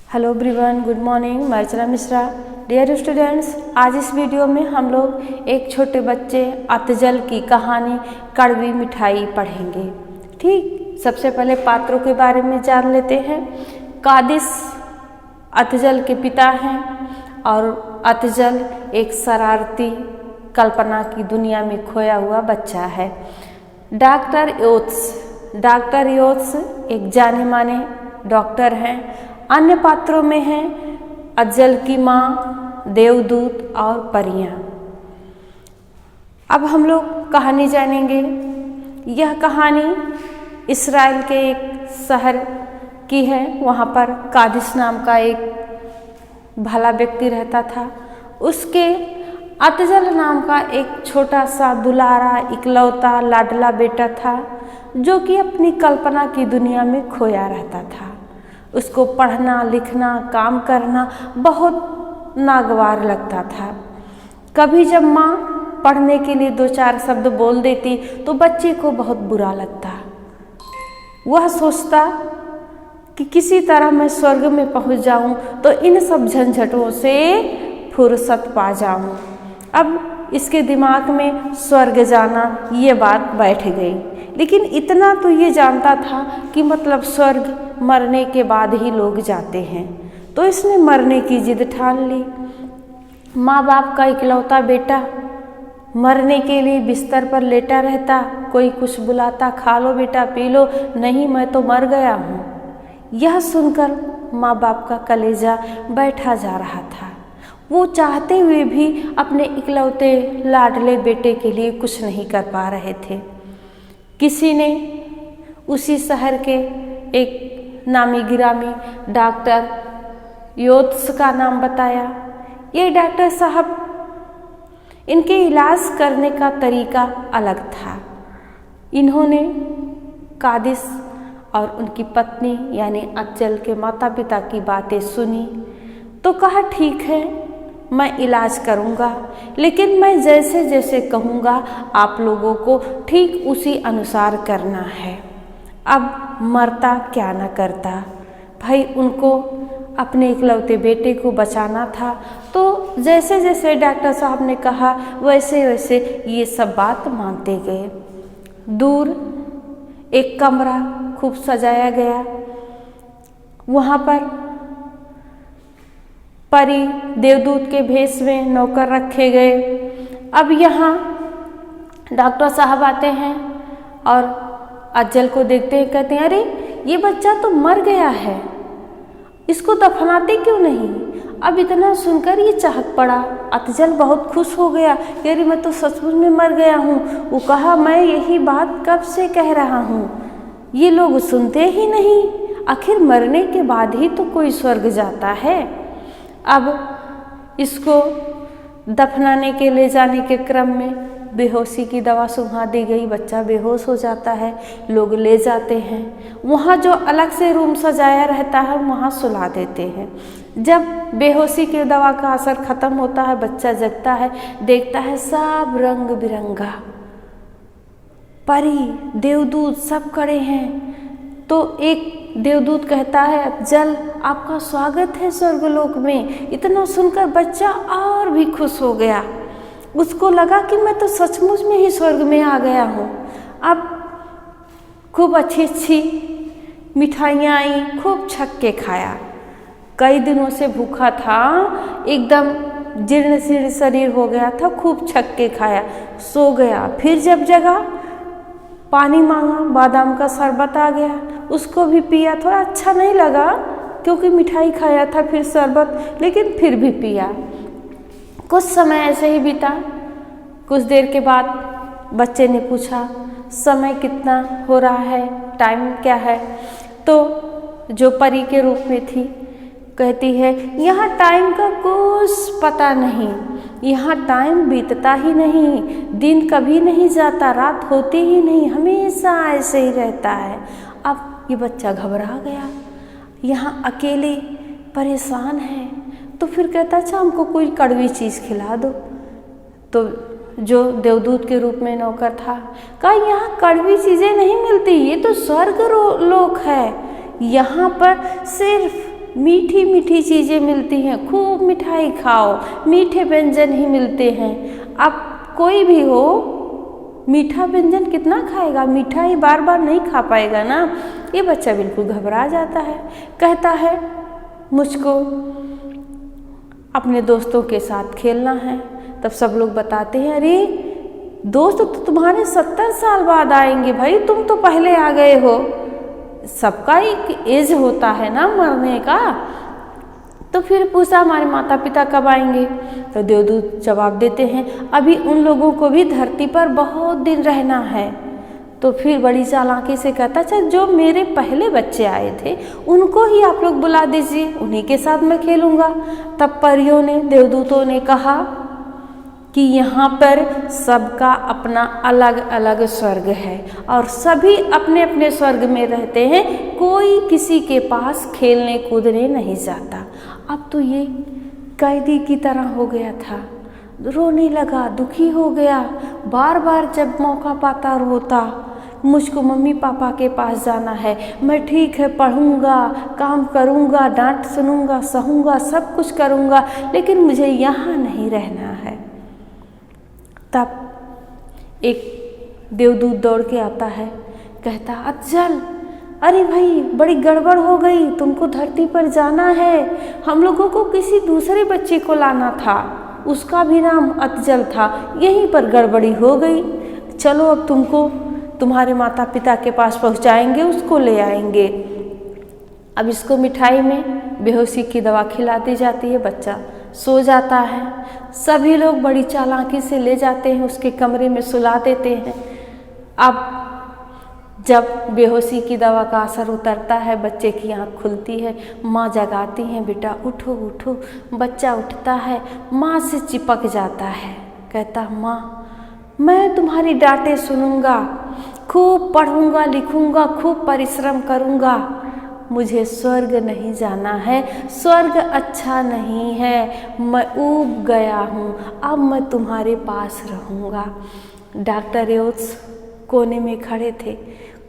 Hello everyone, good morning. मैं Archana Mishra. Dear students, आज इस वीडियो में हम लोग एक छोटे बच्चे अतजल की कहानी कड़वी मिठाई पढ़ेंगे। ठीक, सबसे पहले पात्रों के बारे में जान लेते हैं। कादिस अतजल के पिता हैं और अतजल एक शरारती कल्पना की दुनिया में खोया हुआ बच्चा है। डॉक्टर योत्स एक जाने माने डॉक्टर हैं। अन्य पात्रों में हैं अतजल की माँ, देवदूत और परियां। अब हम लोग कहानी जानेंगे। यह कहानी इस्राएल के एक शहर की है। वहाँ पर कादिस नाम का एक भला व्यक्ति रहता था। उसके अतजल नाम का एक छोटा सा दुलारा इकलौता लाडला बेटा था, जो कि अपनी कल्पना की दुनिया में खोया रहता था। उसको पढ़ना लिखना काम करना बहुत नागवार लगता था। कभी जब माँ पढ़ने के लिए 2-4 शब्द बोल देती तो बच्चे को बहुत बुरा लगता। वह सोचता कि किसी तरह मैं स्वर्ग में पहुँच जाऊँ तो इन सब झंझटों से फुर्सत पा जाऊँ। अब इसके दिमाग में स्वर्ग जाना ये बात बैठ गई, लेकिन इतना तो ये जानता था कि मतलब स्वर्ग मरने के बाद ही लोग जाते हैं। तो इसने मरने की जिद ठान ली। माँ बाप का इकलौता बेटा मरने के लिए बिस्तर पर लेटा रहता, कोई कुछ बुलाता, खा लो बेटा, पी लो, नहीं मैं तो मर गया हूँ। यह सुनकर माँ बाप का कलेजा बैठा जा रहा था। वो चाहते हुए भी अपने इकलौते लाडले बेटे के लिए कुछ नहीं कर पा रहे थे। किसी ने उसी शहर के एक नामी गिरामी डॉक्टर योत्स का नाम बताया। ये डॉक्टर साहब, इनके इलाज करने का तरीका अलग था। इन्होंने कादिस और उनकी पत्नी यानी अतजल के माता पिता की बातें सुनी तो कहा ठीक है, मैं इलाज करूँगा, लेकिन मैं जैसे जैसे कहूँगा आप लोगों को ठीक उसी अनुसार करना है। अब मरता क्या न करता, भाई उनको अपने इकलौते बेटे को बचाना था। तो जैसे जैसे डॉक्टर साहब ने कहा वैसे वैसे ये सब बात मानते गए। दूर एक कमरा खूब सजाया गया। वहाँ पर परी देवदूत के भेष में नौकर रखे गए। अब यहाँ डॉक्टर साहब आते हैं और अतजल को देखते हैं, कहते हैं अरे ये बच्चा तो मर गया है, इसको दफनाते क्यों नहीं। अब इतना सुनकर ये चहक पड़ा। अतजल बहुत खुश हो गया कि अरे मैं तो सचमुच में मर गया हूँ। वो कहा मैं यही बात कब से कह रहा हूँ, ये लोग सुनते ही नहीं। आखिर मरने के बाद ही तो कोई स्वर्ग जाता है। अब इसको दफनाने के ले जाने के क्रम में बेहोशी की दवा सुंघा दी गई। बच्चा बेहोश हो जाता है। लोग ले जाते हैं। वहाँ जो अलग से रूम सजाया रहता है वहाँ सुला देते हैं। जब बेहोशी की दवा का असर खत्म होता है, बच्चा जगता है, देखता है सब रंग बिरंगा, परी देवदूत सब खड़े हैं। तो एक देवदूत कहता है अतजल आपका स्वागत है स्वर्गलोक में। इतना सुनकर बच्चा और भी खुश हो गया। उसको लगा कि मैं तो सचमुच में ही स्वर्ग में आ गया हूँ। अब खूब अच्छी अच्छी मिठाइयाँ आई, खूब छक के खाया। कई दिनों से भूखा था, एकदम जीर्ण शीर्ण शरीर हो गया था, खूब छक के खाया, सो गया। फिर जब जगा पानी मांगा, बादाम का शरबत आ गया, उसको भी पिया। थोड़ा अच्छा नहीं लगा क्योंकि मिठाई खाया था, फिर शरबत, लेकिन फिर भी पिया। कुछ समय ऐसे ही बीता। कुछ देर के बाद बच्चे ने पूछा समय कितना हो रहा है, टाइम क्या है। तो जो परी के रूप में थी कहती है यहाँ टाइम का कुछ पता नहीं, यहाँ टाइम बीतता ही नहीं, दिन कभी नहीं जाता, रात होती ही नहीं, हमेशा ऐसे ही रहता है। अब ये बच्चा घबरा गया, यहाँ अकेले परेशान है। तो फिर कहता अच्छा हमको कोई कड़वी चीज़ खिला दो। तो जो देवदूत के रूप में नौकर था कहा यहाँ कड़वी चीज़ें नहीं मिलती, ये तो स्वर्ग लोक है, यहाँ पर सिर्फ मीठी मीठी चीज़ें मिलती हैं, खूब मिठाई खाओ, मीठे व्यंजन ही मिलते हैं। अब कोई भी हो मीठा व्यंजन कितना खाएगा, मिठाई बार बार नहीं खा पाएगा ना। ये बच्चा बिल्कुल घबरा जाता है, कहता है मुझको अपने दोस्तों के साथ खेलना है। तब सब लोग बताते हैं अरे दोस्त तो तुम्हारे 70 साल बाद आएंगे भाई, तुम तो पहले आ गए हो। सबका एक एज होता है ना मरने का। तो फिर पूछा हमारे माता पिता कब आएंगे? तो देवदूत जवाब देते हैं अभी उन लोगों को भी धरती पर बहुत दिन रहना है। तो फिर बड़ी चालाकी से कहता अच्छा जो मेरे पहले बच्चे आए थे उनको ही आप लोग बुला दीजिए, उन्हीं के साथ मैं खेलूँगा। तब परियों ने, देवदूतों ने कहा कि यहाँ पर सबका अपना अलग अलग स्वर्ग है और सभी अपने अपने स्वर्ग में रहते हैं, कोई किसी के पास खेलने कूदने नहीं जाता। अब तो ये कैदी की तरह हो गया था, रोने लगा, दुखी हो गया, बार बार जब मौका पाता रोता, मुझको मम्मी पापा के पास जाना है, मैं ठीक है पढ़ूंगा, काम करूंगा, डांट सुनूंगा, सहूंगा, सब कुछ करूंगा, लेकिन मुझे यहाँ नहीं रहना है। तब एक देवदूत दौड़ के आता है, कहता अज्जल अरे भाई बड़ी गड़बड़ हो गई, तुमको धरती पर जाना है, हम लोगों को किसी दूसरे बच्चे को लाना था, उसका भी नाम अज्जल था, यहीं पर गड़बड़ी हो गई, चलो अब तुमको तुम्हारे माता पिता के पास पहुंचाएंगे, उसको ले आएंगे। अब इसको मिठाई में बेहोशी की दवा खिला दी जाती है, बच्चा सो जाता है। सभी लोग बड़ी चालाकी से ले जाते हैं, उसके कमरे में सुला देते हैं। अब जब बेहोशी की दवा का असर उतरता है, बच्चे की आँख खुलती है, माँ जगाती हैं बेटा उठो उठो। बच्चा उठता है, माँ से चिपक जाता है, कहता माँ मैं तुम्हारी डांटें सुनूंगा, खूब पढ़ूंगा लिखूंगा, खूब परिश्रम करूंगा, मुझे स्वर्ग नहीं जाना है, स्वर्ग अच्छा नहीं है, मैं ऊब गया हूँ, अब मैं तुम्हारे पास रहूँगा। डॉक्टर एओत्स कोने में खड़े थे,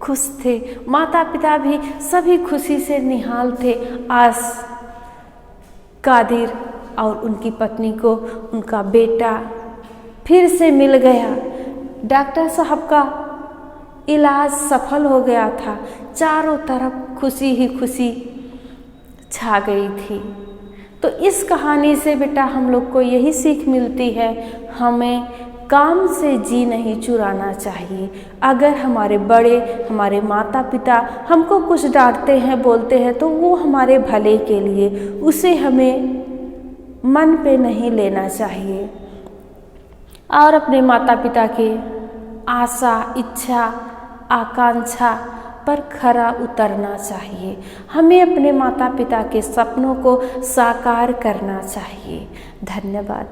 खुश थे, माता पिता भी सभी खुशी से निहाल थे। आज कादिर और उनकी पत्नी को उनका बेटा फिर से मिल गया। डॉक्टर साहब का इलाज सफल हो गया था, चारों तरफ खुशी ही खुशी छा गई थी। तो इस कहानी से बेटा हम लोग को यही सीख मिलती है, हमें काम से जी नहीं चुराना चाहिए। अगर हमारे बड़े, हमारे माता पिता हमको कुछ डांटते हैं, बोलते हैं, तो वो हमारे भले के लिए, उसे हमें मन पे नहीं लेना चाहिए और अपने माता पिता के आशा, इच्छा, आकांक्षा पर खरा उतरना चाहिए। हमें अपने माता पिता के सपनों को साकार करना चाहिए। धन्यवाद।